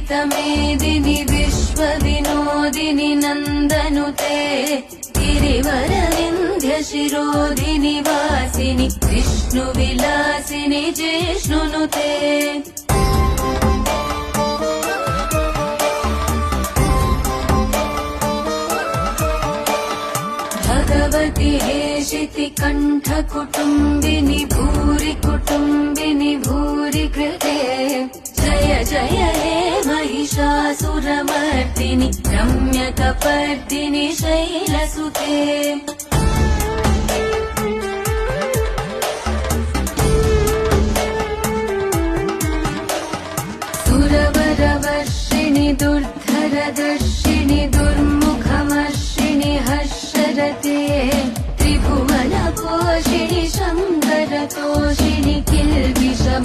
विदितमेदिनि विश्वविनोदिनि नन्दनुते गिरिवरविन्ध्यशिरोधिनि वासिनि विष्णुविलासिनि जिष्णुनुते भगवति हेशिति कण्ठकुटुम्बिनि भूरि कुटुम्बिनि भूरि कृते जय जय हे महिषासुरमर्दिनि रम्यकपर्दिनि शैलसुते सुरवरवर्षिणि दुर्धरदर्शिनि दुर्मुखमर्षिणि हर्षरते त्रिभुवनपोषिणि शङ्करतोषिणि किल्बिष